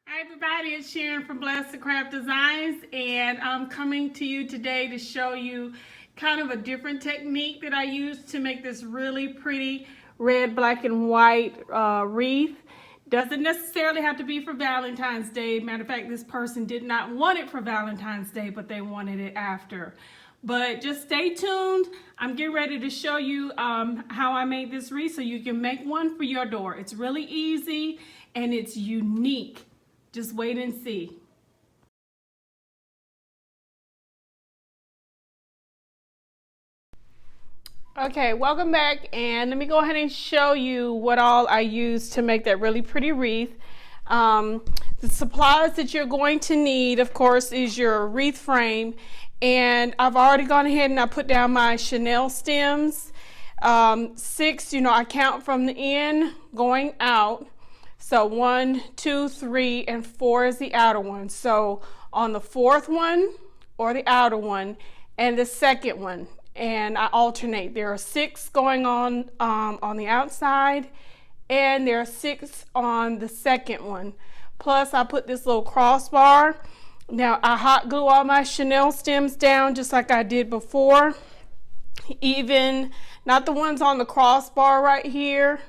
Hi everybody, it's Sharon from Blessed Craft Designs, and I'm coming to you today to show you kind of a different technique that I use to make this really pretty red, black, and white wreath. Doesn't necessarily have to be for Valentine's Day. Matter of fact, this person did not want it for Valentine's Day, but they wanted it after. But just stay tuned. I'm getting ready to show you how I made this wreath so you can make one for your door. It's really easy and it's unique. Just wait and see. Okay, welcome back, and let me go ahead and show you what all I use to make that really pretty wreath. The supplies that you're going to need, of course, is your wreath frame, and I've already gone ahead and I put down my chenille stems. 6, I count from the end going out. So 1, 2, 3, and 4 is the outer one. So on the fourth one, or the outer one, and the second one, and I alternate. There are 6 going on the outside, and there are 6 on the second one. Plus I put this little crossbar. Now I hot glue all my chenille stems down just like I did before. Even, not the ones on the crossbar right here,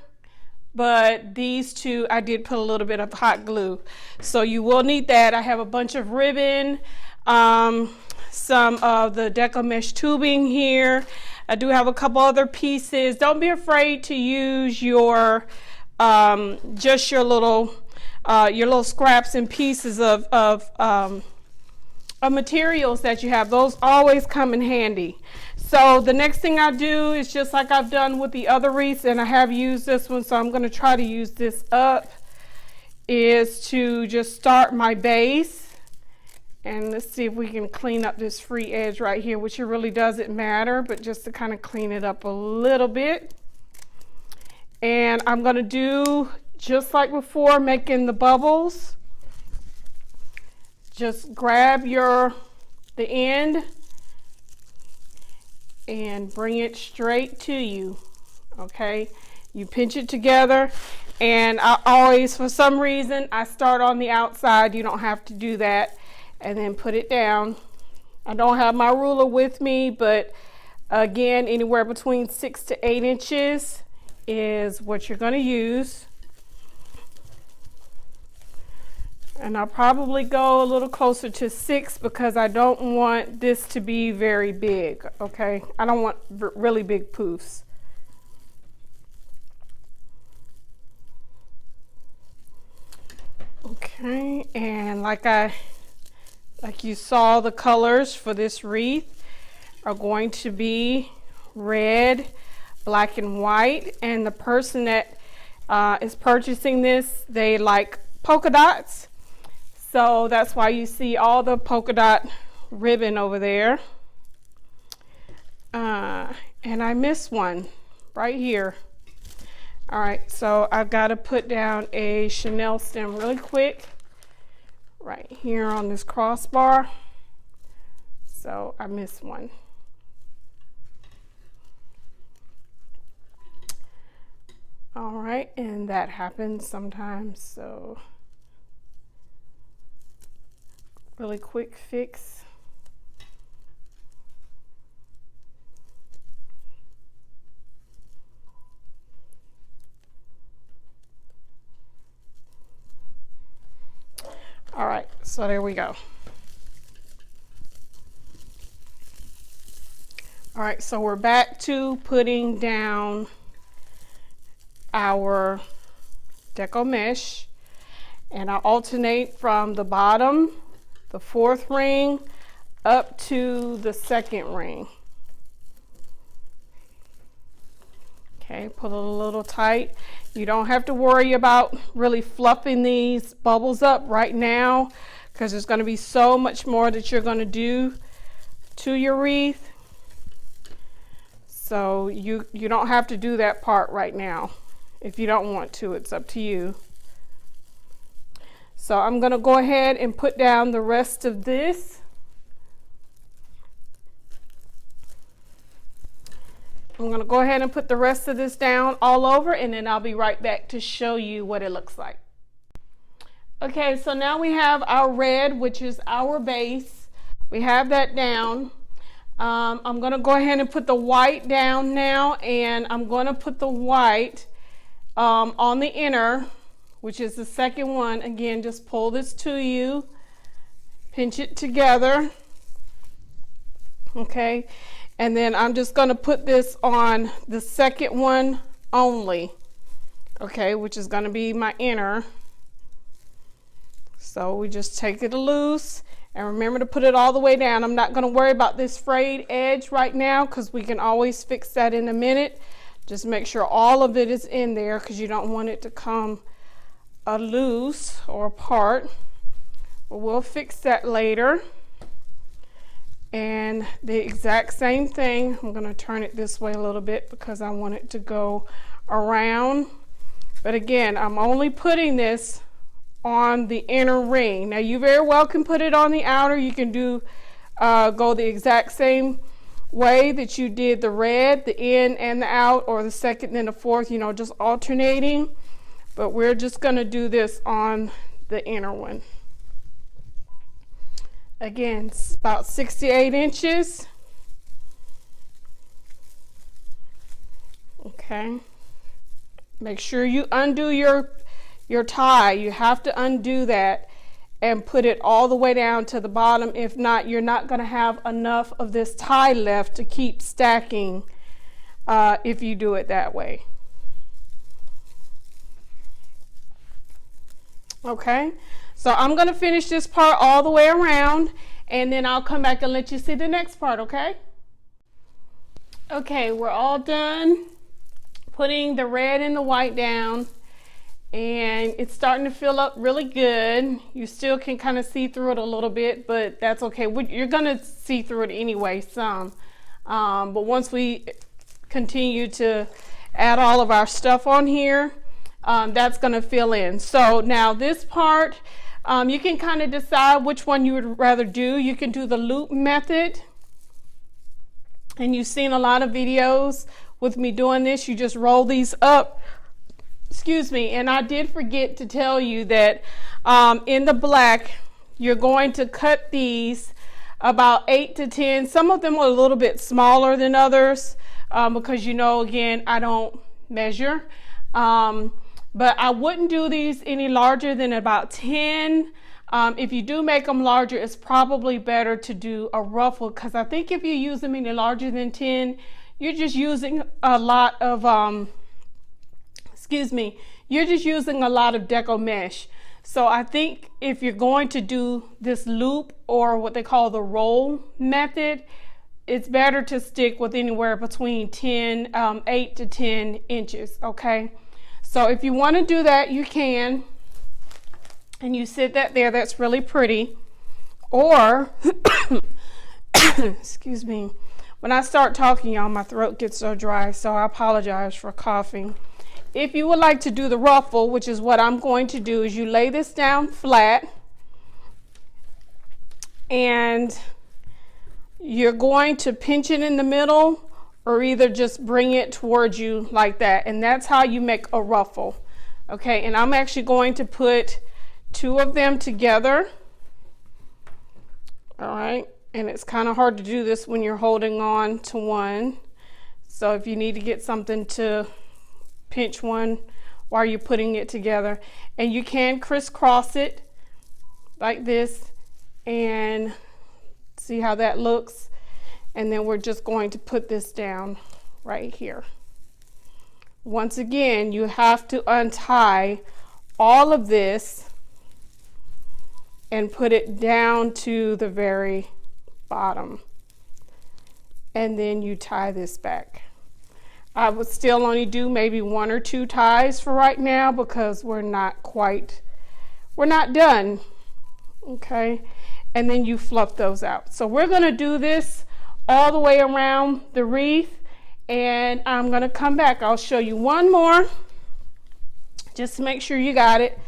but these 2 I did put a little bit of hot glue, so you will need that. I have a bunch of ribbon, some of the Deco mesh tubing here. I do have a couple other pieces. Don't be afraid to use your just your little scraps and pieces of materials that you have. Those always come in handy. So the next thing I do is just like I've done with the other wreaths, and I have used this one, so I'm going to try to use this up, is to just start my base. And let's see if we can clean up this free edge right here, which it really doesn't matter, but just to kind of clean it up a little bit. And I'm going to do just like before, making the bubbles. Just grab the end and bring it straight to you. Okay, you pinch it together, and I always, for some reason, I start on the outside. You don't have to do that, and then put it down. I don't have my ruler with me, but again, anywhere between 6 to 8 inches is what you're going to use. And I'll probably go a little closer to 6 because I don't want this to be very big, okay? I don't want really big poofs. Okay, and like you saw, the colors for this wreath are going to be red, black, and white. And the person that is purchasing this, they like polka dots. So that's why you see all the polka dot ribbon over there. And I missed one right here. All right, so I've got to put down a chenille stem really quick right here on this crossbar. So I missed one. All right, and that happens sometimes, so really quick fix. All right, so there we go. All right, so we're back to putting down our Deco mesh, and I alternate from the bottom, the 4th ring, up to the 2nd ring. Okay, pull it a little tight. You don't have to worry about really fluffing these bubbles up right now, because there's going to be so much more that you're going to do to your wreath. So you don't have to do that part right now. If you don't want to, it's up to you. So I'm going to go ahead and put down the rest of this. I'm going to go ahead and put the rest of this down all over, and then I'll be right back to show you what it looks like. Okay, so now we have our red, which is our base. We have that down. I'm going to go ahead and put the white down now, and I'm going to put the white on the inner, which is the second one. Again, just pull this to you, pinch it together. Okay, and then I'm just going to put this on the second one only, okay, which is going to be my inner. So we just take it loose and remember to put it all the way down. I'm not going to worry about this frayed edge right now because we can always fix that in a minute. Just make sure all of it is in there because you don't want it to come loose or apart. But we'll fix that later. And the exact same thing, I'm going to turn it this way a little bit because I want it to go around. But again, I'm only putting this on the inner ring. Now you very well can put it on the outer. You can do go the exact same way that you did the red, the in and the out, or the second and the fourth, you know, just alternating. But we're just going to do this on the inner one. Again, it's about 68 inches. Okay. Make sure you undo your tie. You have to undo that and put it all the way down to the bottom. If not, you're not going to have enough of this tie left to keep stacking if you do it that way. Okay, so I'm going to finish this part all the way around, and then I'll come back and let you see the next part, okay? Okay, we're all done putting the red and the white down, and it's starting to fill up really good. You still can kind of see through it a little bit, but that's okay. You're going to see through it anyway, some. But once we continue to add all of our stuff on here, that's going to fill in. So now this part, you can kind of decide which one you would rather do. You can do the loop method, and you've seen a lot of videos with me doing this. You just roll these up, excuse me, and I did forget to tell you that in the black you're going to cut these about 8 to 10. Some of them are a little bit smaller than others because, you know, again, I don't measure. But I wouldn't do these any larger than about 10. If you do make them larger, it's probably better to do a ruffle, because I think if you use them any larger than 10, you're just using a lot of, you're just using a lot of Deco mesh. So I think if you're going to do this loop, or what they call the roll method, it's better to stick with anywhere between 8 to 10 inches, okay? So if you want to do that, you can, and you sit that there. That's really pretty. Or, excuse me, when I start talking, y'all, my throat gets so dry, so I apologize for coughing. If you would like to do the ruffle, which is what I'm going to do, is you lay this down flat, and you're going to pinch it in the middle, or either just bring it towards you like that, and that's how you make a ruffle. Okay, and I'm actually going to put 2 of them together. All right, and it's kind of hard to do this when you're holding on to one, so if you need to get something to pinch one while you're putting it together, and you can crisscross it like this and see how that looks. And then we're just going to put this down right here. Once again, you have to untie all of this and put it down to the very bottom. And then you tie this back. I would still only do maybe 1 or 2 ties for right now because we're not done. Okay, and then you fluff those out. So we're gonna do this all the way around the wreath, and I'm gonna come back. I'll show you one more just to make sure you got it.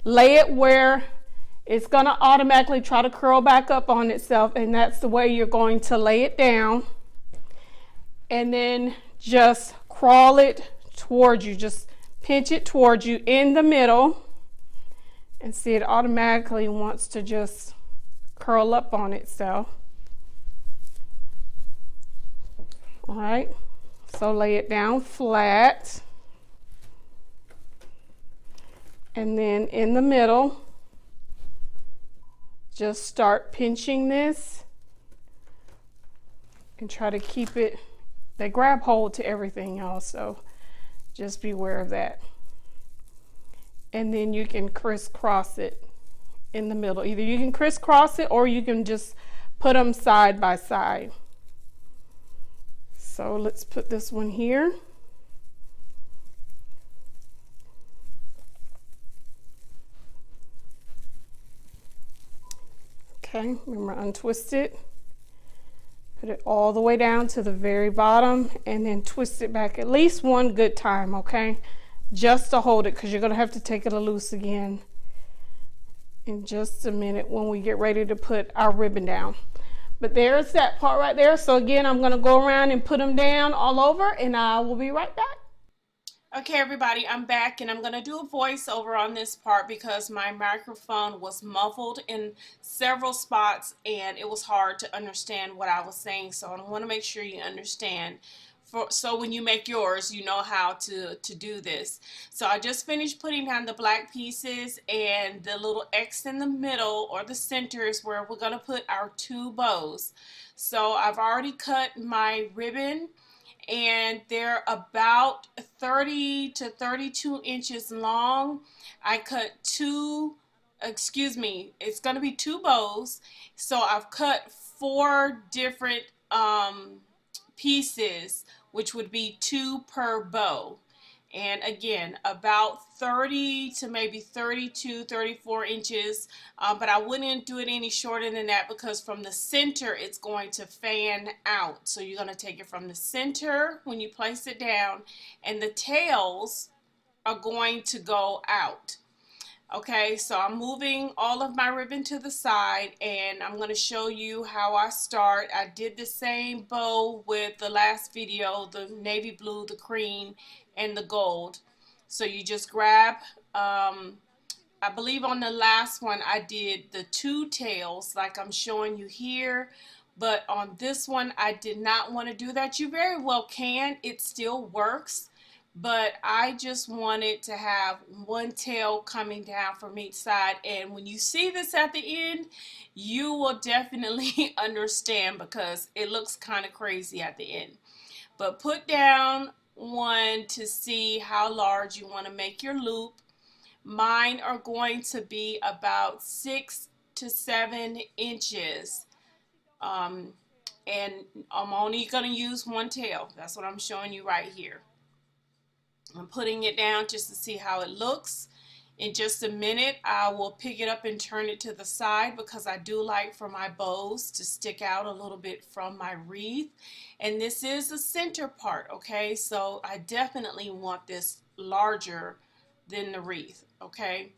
Lay it where it's gonna automatically try to curl back up on itself, and that's the way you're going to lay it down, and then just crawl it towards you. Just pinch it towards you in the middle, And see, it automatically wants to just curl up on itself. All right, so lay it down flat. And then in the middle, just start pinching this and try to keep it, they grab hold to everything else, so just be aware of that. And then you can crisscross it in the middle. Either you can crisscross it or you can just put them side by side. So let's put this one here. Okay, remember, untwist it. Put it all the way down to the very bottom and then twist it back at least one good time, okay? Just to hold it, because you're going to have to take it loose again in just a minute when we get ready to put our ribbon down. But there's that part right there. So again, I'm going to go around and put them down all over, and I will be right back. Okay, everybody, I'm back, and I'm going to do a voiceover on this part because my microphone was muffled in several spots and it was hard to understand what I was saying. So I want to make sure you understand. So when you make yours, you know how to do this. So I just finished putting down the black pieces, and the little X in the middle or the center is where we're going to put our 2 bows. So I've already cut my ribbon, and they're about 30 to 32 inches long. I cut it's going to be 2 bows. So I've cut 4 different pieces, which would be 2 per bow. And again, about 30 to maybe 32, 34 inches, but I wouldn't do it any shorter than that because from the center it's going to fan out. So you're going to take it from the center when you place it down, and the tails are going to go out. Okay, so I'm moving all of my ribbon to the side, and I'm going to show you how I start. I did the same bow with the last video, the navy blue, the cream, and the gold. So you just grab, I believe on the last one I did the 2 tails like I'm showing you here, but on this one I did not want to do that. You very well can, it still works. But I just wanted to have 1 tail coming down from each side. And when you see this at the end, you will definitely understand because it looks kind of crazy at the end. But put down 1 to see how large you want to make your loop. Mine are going to be about 6 to 7 inches. And I'm only going to use 1 tail. That's what I'm showing you right here. I'm putting it down just to see how it looks. In just a minute, I will pick it up and turn it to the side because I do like for my bows to stick out a little bit from my wreath. And this is the center part, okay? So I definitely want this larger than the wreath, okay?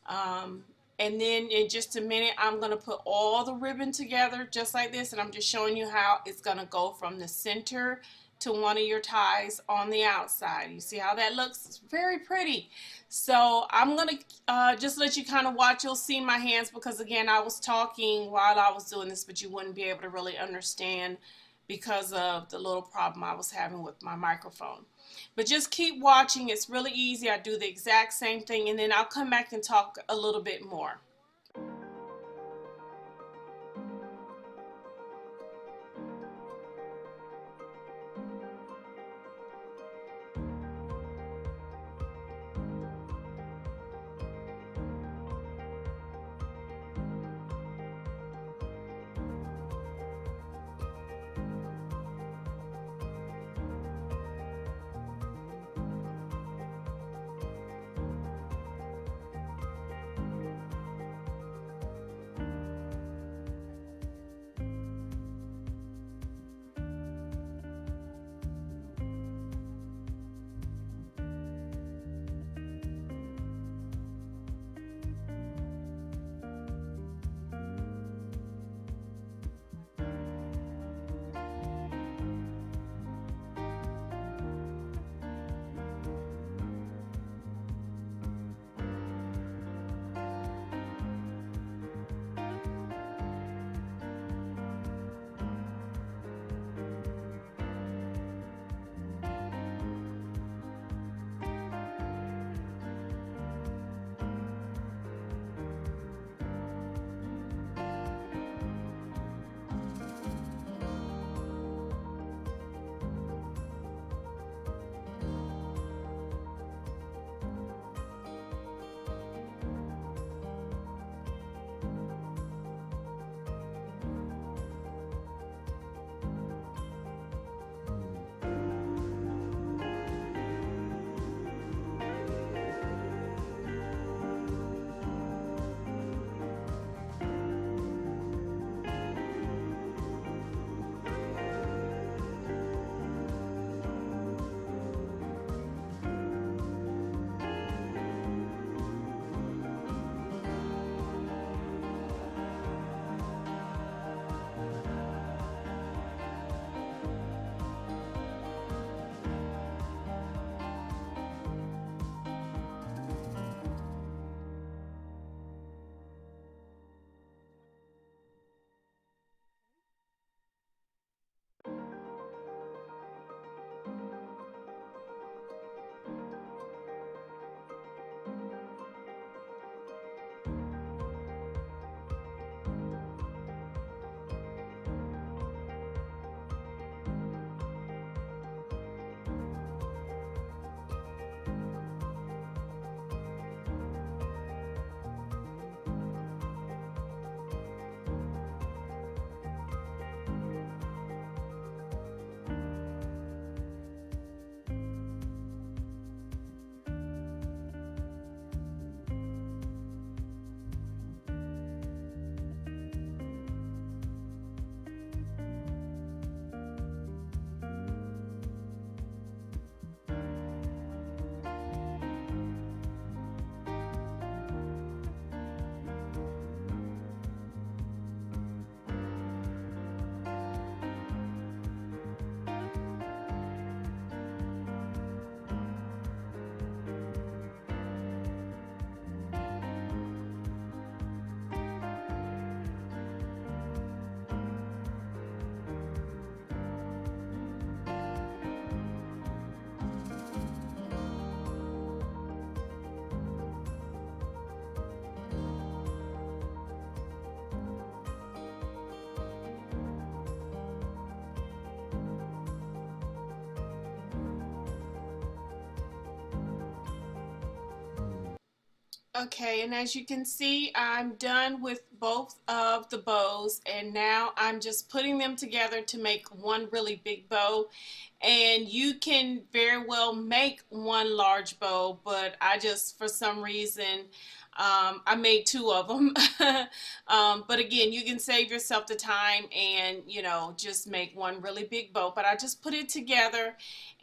And then in just a minute, I'm going to put all the ribbon together just like this, and I'm just showing you how it's going to go from the center to one of your ties on the outside. You see how that looks? It's very pretty. So I'm going to just let you kind of watch. You'll see my hands because, again, I was talking while I was doing this, but you wouldn't be able to really understand because of the little problem I was having with my microphone. But just keep watching. It's really easy. I do the exact same thing, and then I'll come back and talk a little bit more. Okay, and as you can see, I'm done with both of the bows, and now I'm just putting them together to make one really big bow. And you can very well make one large bow, but I just, for some reason, I made two of them. But again, you can save yourself the time and, you know, just make one really big bow. But I just put it together,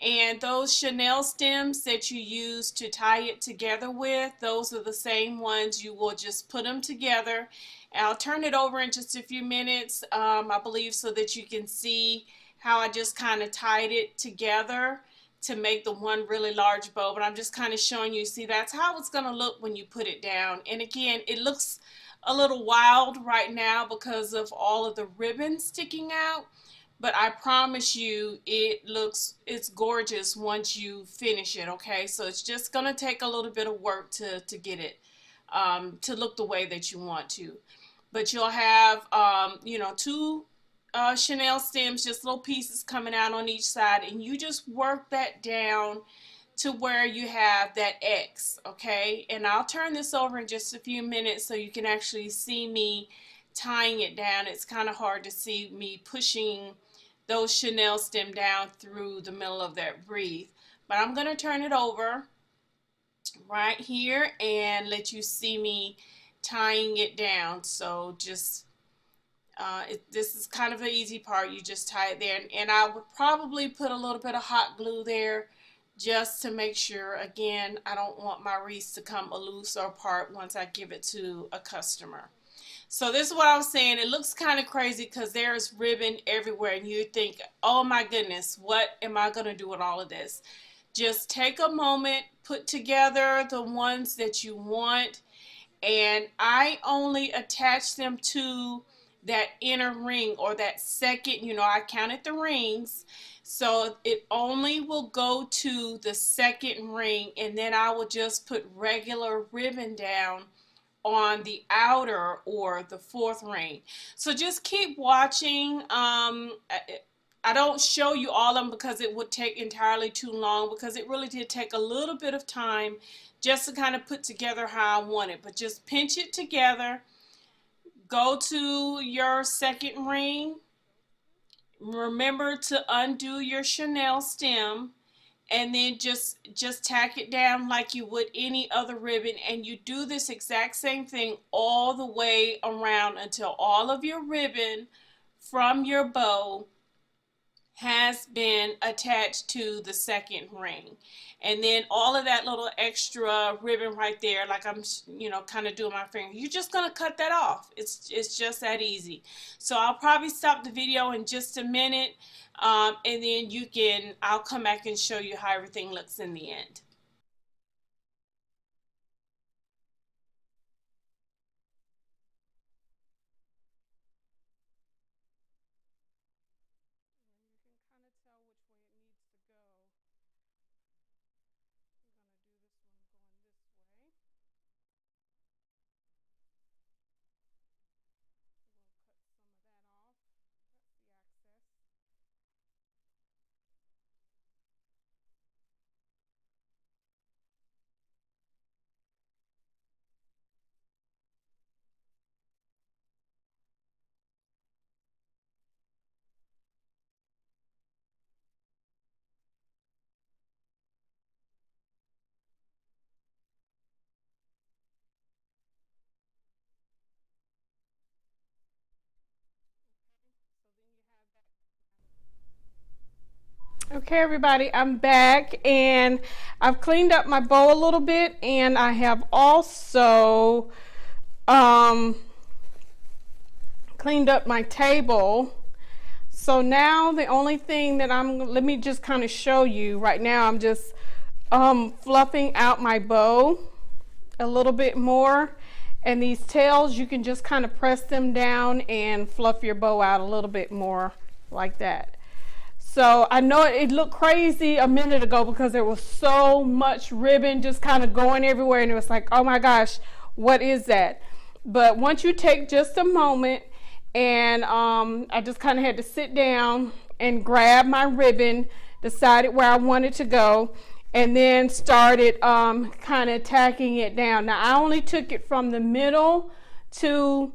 and those chenille stems that you use to tie it together with, those are the same ones. You will just put them together. And I'll turn it over in just a few minutes, I believe, so that you can see how I just kind of tied it together to make the one really large bow. But I'm just kind of showing you, see, that's how it's going to look when you put it down. And again, it looks a little wild right now because of all of the ribbon sticking out, but I promise you it's gorgeous once you finish it. Okay, so it's just gonna take a little bit of work to get it to look the way that you want to. But you'll have you know, two chenille stems, just little pieces coming out on each side, and you just work that down to where you have that X. Okay, and I'll turn this over in just a few minutes so you can actually see me tying it down. It's kind of hard to see me pushing those chenille stem down through the middle of that wreath, but I'm going to turn it over right here and let you see me tying it down. So just this is kind of an easy part. You just tie it there, and I would probably put a little bit of hot glue there just to make sure. Again, I don't want my wreath to come loose or apart once I give it to a customer. So this is what I was saying. It looks kind of crazy because there's ribbon everywhere, and you think, oh my goodness, what am I going to do with all of this? Just take a moment, put together the ones that you want, and I only attach them to that inner ring, or that second, you know, I counted the rings, so it only will go to the second ring, and then I will just put regular ribbon down on the outer or the fourth ring. So just keep watching. I don't show you all of them because it would take entirely too long, because it really did take a little bit of time just to kind of put together how I want it. But just pinch it together, go to your second ring, remember to undo your chenille stem, and then just tack it down like you would any other ribbon, and you do this exact same thing all the way around until all of your ribbon from your bow has been attached to the second ring. And then all of that little extra ribbon right there, like I'm, you know, kind of doing my finger, you're just gonna cut that off. It's just that easy. So I'll probably stop the video in just a minute, and then I'll come back and show you how everything looks in the end. Okay, everybody, I'm back, and I've cleaned up my bow a little bit, and I have also cleaned up my table. So now the only thing that let me just kind of show you right now, I'm just fluffing out my bow a little bit more, and these tails, you can just kind of press them down and fluff your bow out a little bit more like that. So I know it looked crazy a minute ago because there was so much ribbon just kind of going everywhere, and it was like, oh my gosh, what is that? But once you take just a moment, and I just kind of had to sit down and grab my ribbon, decided where I wanted to go, and then started kind of tacking it down. Now I only took it from the middle to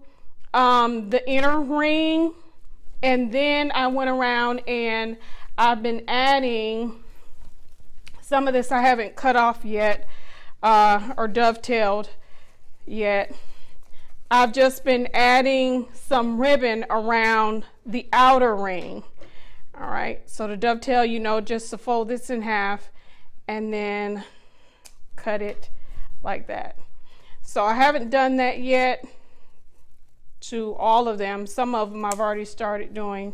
the inner ring, and then I went around and I've been adding some of this. I haven't cut off yet or dovetailed yet. I've just been adding some ribbon around the outer ring. All right, so to dovetail, you know, just to fold this in half and then cut it like that. So I haven't done that yet to all of them. Some of them I've already started doing,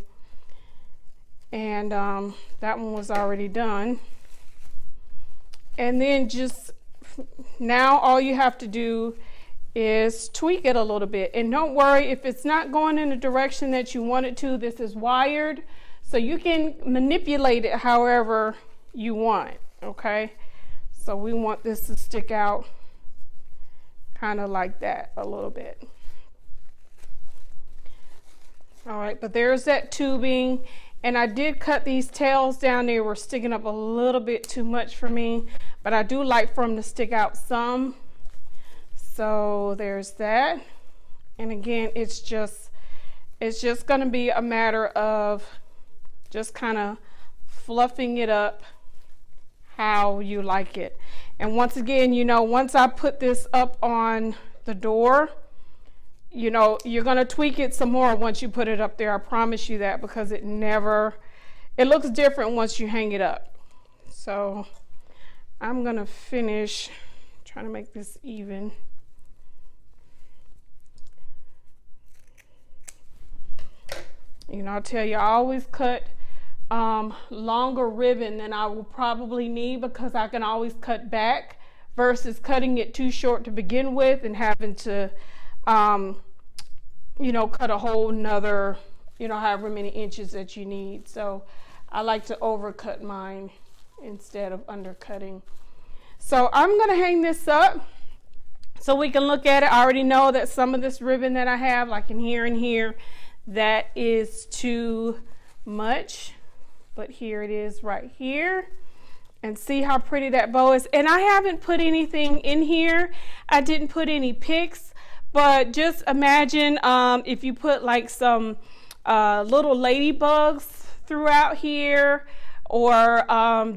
and that one was already done. And then just now all you have to do is tweak it a little bit, and don't worry if it's not going in the direction that you want it to. This is wired, so you can manipulate it however you want. Okay, so we want this to stick out kind of like that a little bit. All right, but there's that tubing, and I did cut these tails down. They were sticking up a little bit too much for me, but I do like for them to stick out some. So there's that. And again, it's just going to be a matter of just kind of fluffing it up how you like it. And once again, you know, once I put this up on the door, you know, you're going to tweak it some more once you put it up there. I promise you that, because it looks different once you hang it up. So I'm going to finish trying to make this even. You know, I'll tell you, I always cut longer ribbon than I will probably need, because I can always cut back versus cutting it too short to begin with and having to, you know, cut a whole nother, you know, however many inches that you need. So I like to overcut mine instead of undercutting. So I'm going to hang this up so we can look at it. I already know that some of this ribbon that I have, like in here and here, that is too much, but here it is right here. And see how pretty that bow is. And I haven't put anything in here. I didn't put any picks, but just imagine if you put like some little ladybugs throughout here, or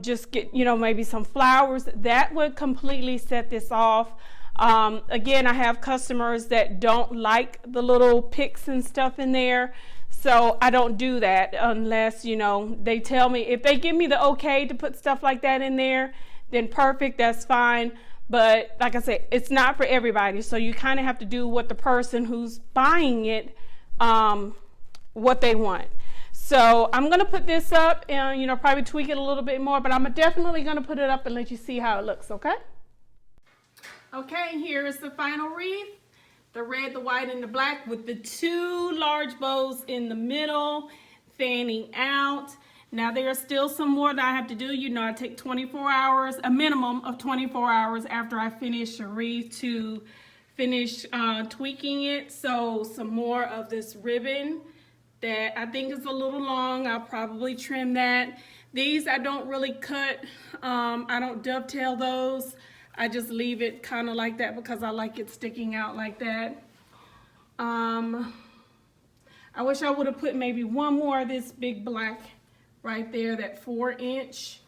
just get, you know, maybe some flowers. That would completely set this off. Again, I have customers that don't like the little picks and stuff in there, so I don't do that unless, you know, they tell me. If they give me the okay to put stuff like that in there, then perfect, that's fine. But like I said, it's not for everybody, so you kind of have to do what the person who's buying it, what they want. So I'm gonna put this up and, you know, probably tweak it a little bit more, but I'm definitely gonna put it up and let you see how it looks. Okay. Okay, here is the final wreath. The red, the white, and the black with the two large bows in the middle, fanning out. Now there are still some more that I have to do. You know, I take 24 hours, a minimum of 24 hours after I finish a wreath to finish tweaking it. So some more of this ribbon that I think is a little long, I'll probably trim that. These I don't really cut, I don't dovetail those. I just leave it kind of like that because I like it sticking out like that. I wish I would have put maybe one more of this big black right there, that 4-inch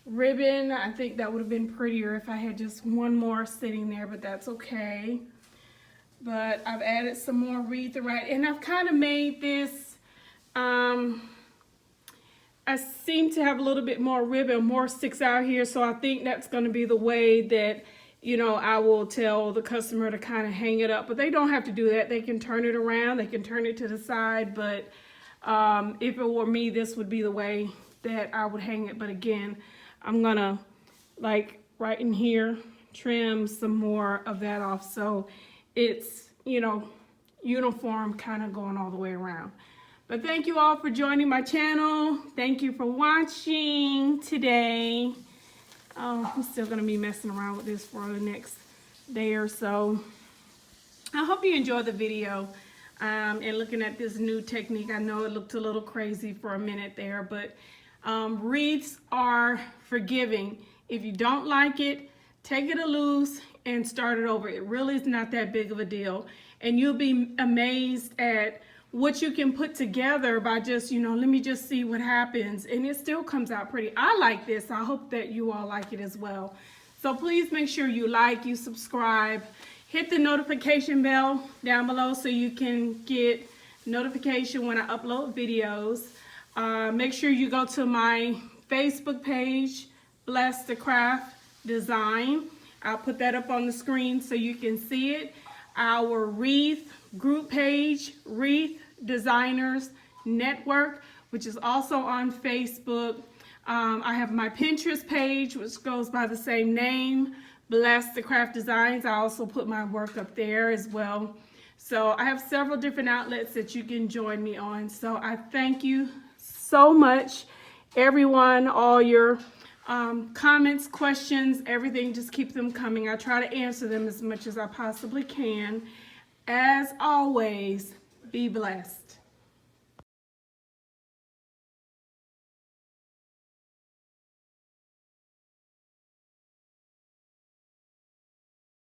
ribbon. I think that would have been prettier if I had just one more sitting there, but that's okay. But I've added some more wreath, right? And I've kind of made this, I seem to have a little bit more ribbon, more sticks out here, so I think that's going to be the way that, you know, I will tell the customer to kind of hang it up. But they don't have to do that. They can turn it around, they can turn it to the side, but if it were me, this would be the way that I would hang it. But again, I'm gonna, like right in here, trim some more of that off so it's, you know, uniform, kind of going all the way around. But thank you all for joining my channel. Thank you for watching today. I'm still gonna be messing around with this for the next day or so. I hope you enjoyed the video and looking at this new technique. I know it looked a little crazy for a minute there, but wreaths are forgiving. If you don't like it, take it a loose and start it over. It really is not that big of a deal. And you'll be amazed at what you can put together by just, let me just see what happens. And it still comes out pretty. I like this. I hope that you all like it as well. So please make sure you like, you subscribe, hit the notification bell down below so you can get notification when I upload videos. Make sure you go to my Facebook page, Bless the Craft Design. I'll put that up on the screen so you can see it. Our wreath group page, Wreath Designers Network, which is also on Facebook. I have my Pinterest page, which goes by the same name, Bless the Craft Designs. I also put my work up there as well. So I have several different outlets that you can join me on. So I thank you so much, everyone, all your comments, questions, everything, just keep them coming. I try to answer them as much as I possibly can. As always, be blessed.